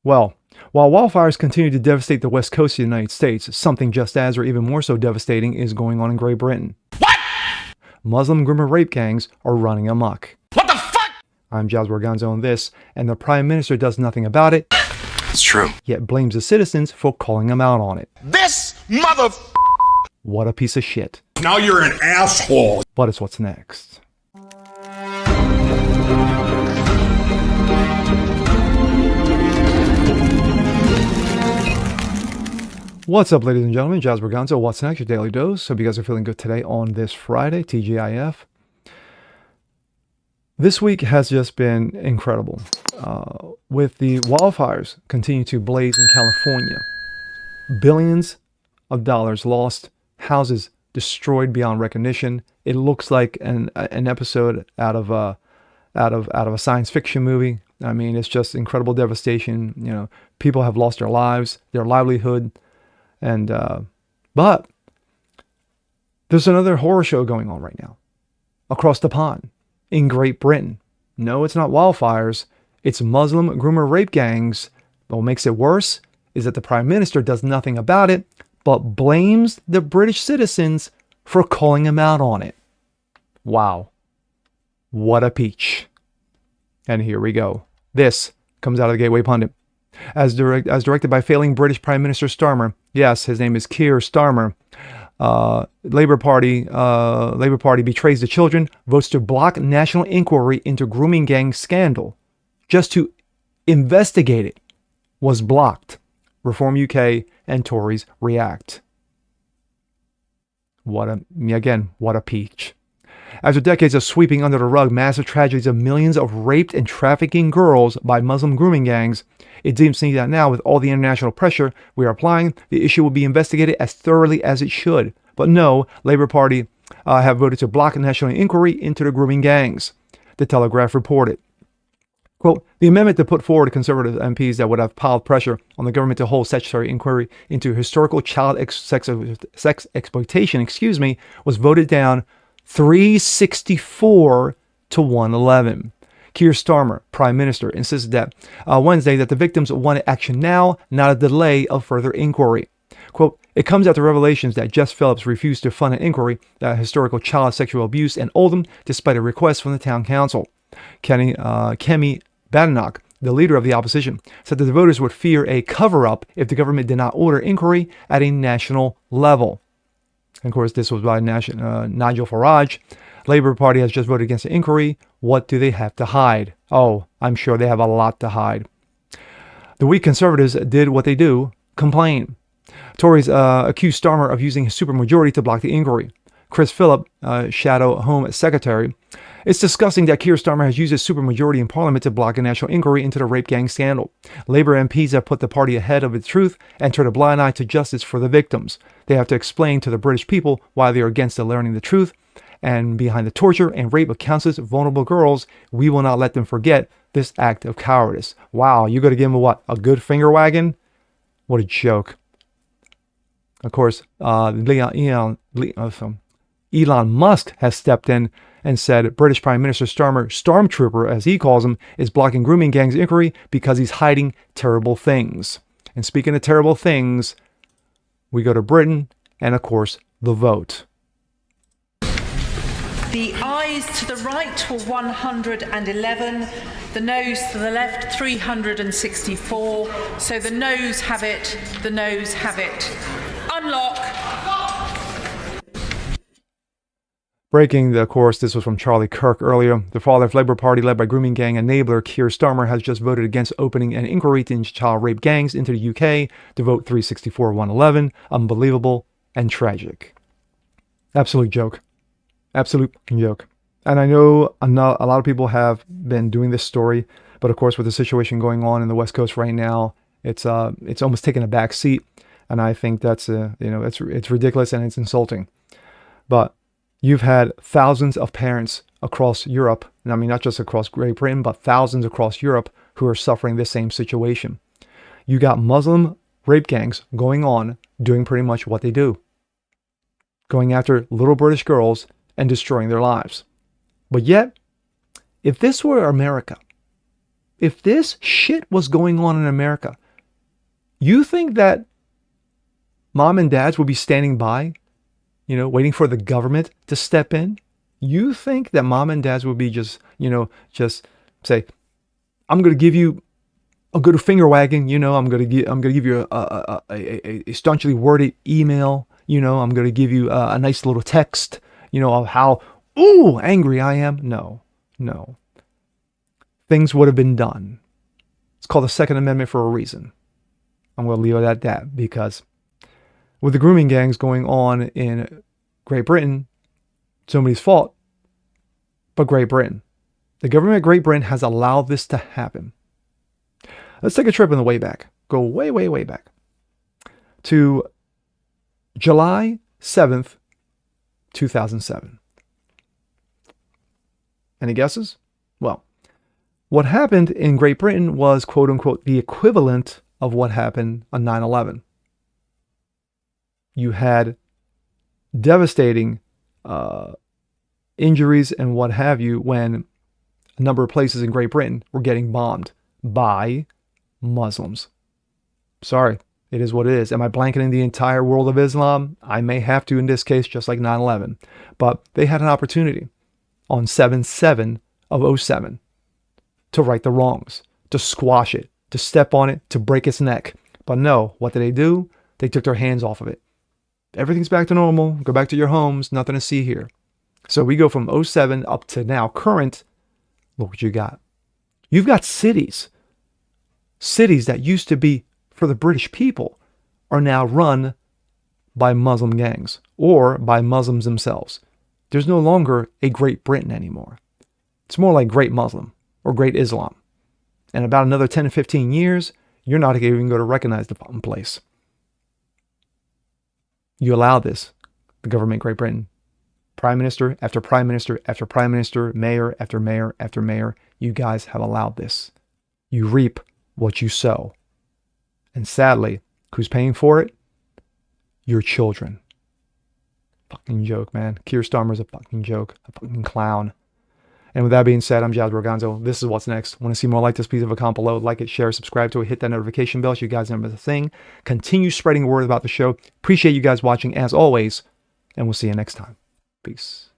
Well, while wildfires continue to devastate the west coast of the United States, something just as or even more so devastating is going on in Great Britain. What? Muslim groomer rape gangs are running amok. What the fuck? I'm Jazz Organzo on this, and the Prime Minister does nothing about it, It's true. yet blames the citizens for calling him out on it. This mother... What a piece of shit. Now you're an asshole. But it's what's next. What's up, ladies and gentlemen? Jazz Organzo, what's next? Your daily dose. Hope you guys are feeling good today on this Friday, TGIF. This week has just been incredible. With the wildfires continue to blaze in California, billions of dollars lost, houses destroyed beyond recognition. It looks like an episode out of a science fiction movie. I mean, it's just incredible devastation. You know, people have lost their lives, their livelihood, and but there's another horror show going on right now across the pond in Great Britain. No, it's not wildfires. It's Muslim groomer rape gangs. But what makes it worse is that the Prime Minister does nothing about it, but blames the British citizens for calling him out on it. Wow. What a peach. And here we go. This comes out of the Gateway Pundit. As directed by failing British Prime Minister Starmer. Yes, his name is Keir Starmer. Labour Party betrays the children, votes to block national inquiry into grooming gang scandal. Just to investigate it was blocked. Reform UK and Tories react. What a peach. After decades of sweeping under the rug massive tragedies of millions of raped and trafficking girls by Muslim grooming gangs, it seems to me that now, with all the international pressure we are applying, the issue will be investigated as thoroughly as it should. But no, Labour Party have voted to block a national inquiry into the grooming gangs. The Telegraph reported. Quote, the amendment to put forward Conservative MPs that would have piled pressure on the government to hold statutory inquiry into historical child sex exploitation, was voted down 364 to 111. Keir Starmer, Prime Minister, insisted that Wednesday that the victims wanted action now, not a delay of further inquiry. Quote, it comes after revelations that Jess Phillips refused to fund an inquiry that historical child sexual abuse in Oldham despite a request from the town council. Kemi Badenoch, the leader of the opposition, said that the voters would fear a cover-up if the government did not order inquiry at a national level. And of course, this was by Nigel Farage. Labour Party has just voted against the inquiry. What do they have to hide? Oh, I'm sure they have a lot to hide. The weak Conservatives did what they do, complain. Tories accused Starmer of using his supermajority to block the inquiry. Chris Philip, Shadow Home Secretary, it's disgusting that Keir Starmer has used his supermajority in Parliament to block a national inquiry into the rape gang scandal. Labour MPs have put the party ahead of its truth and turned a blind eye to justice for the victims. They have to explain to the British people why they are against the learning the truth. And behind the torture and rape of countless vulnerable girls, we will not let them forget this act of cowardice. Wow, you got to give him a good finger wagging? What a joke. Of course, Elon Musk has stepped in and said British Prime Minister Starmer, Stormtrooper as he calls him, is blocking grooming gangs inquiry because he's hiding terrible things. And speaking of terrible things, we go to Britain and, of course, the vote. The ayes to the right were 111, the noes to the left 364. So the noes have it, the noes have it. Unlock. Breaking the course, this was from Charlie Kirk earlier. The father of Labour Party, led by grooming gang enabler Keir Starmer, has just voted against opening an inquiry into child rape gangs into the UK to vote 364-111. Unbelievable and tragic. Absolute joke. Absolute joke. And I know a lot of people have been doing this story, but of course, with the situation going on in the West Coast right now, it's almost taken a back seat, and I think that's it's ridiculous and it's insulting. But you've had thousands of parents across Europe, and I mean not just across Great Britain, but thousands across Europe who are suffering this same situation. You got Muslim rape gangs going on, doing pretty much what they do, going after little British girls and destroying their lives. But yet, if this were America, if this shit was going on in America, you think that mom and dads would be standing by, waiting for the government to step in? You think that mom and dads would be just say, I'm going to give you a good finger wagging, I'm going to give you a staunchly worded email, I'm going to give you a nice little text, of how, angry I am. No. Things would have been done. It's called the Second Amendment for a reason. I'm going to leave it at that, because with the grooming gangs going on in Great Britain, it's nobody's fault but Great Britain. The government of Great Britain has allowed this to happen. Let's take a trip on the way back. Go way, way, way back to July 7th, 2007. Any guesses? Well, what happened in Great Britain was, quote unquote, the equivalent of what happened on 9/11. You had devastating injuries and what have you when a number of places in Great Britain were getting bombed by Muslims. Sorry, it is what it is. Am I blanketing the entire world of Islam? I may have to in this case, just like 9/11. But they had an opportunity on 7/7 of '07 to right the wrongs, to squash it, to step on it, to break its neck. But no, what did they do? They took their hands off of it. Everything's back to normal. Go back to your homes. Nothing to see here. So we go from '07 up to now current. Look what you got. You've got cities that used to be for the British people are now run by Muslim gangs or by Muslims themselves. There's no longer a Great Britain anymore. It's more like Great Muslim or Great Islam. And about another 10 to 15 years, you're not even going to recognize the fucking place. You allow this, the government of Great Britain. Prime Minister after Prime Minister after Prime Minister, mayor after mayor after mayor, you guys have allowed this. You reap what you sow. And sadly, who's paying for it? Your children. Fucking joke, man. Keir Starmer's a fucking joke. A fucking clown. And with that being said, I'm Jazz Borganzo. This is what's next. Want to see more like this? Please have a comment below. Like it, share, subscribe to it. Hit that notification bell so you guys know the thing. Continue spreading word about the show. Appreciate you guys watching as always. And we'll see you next time. Peace.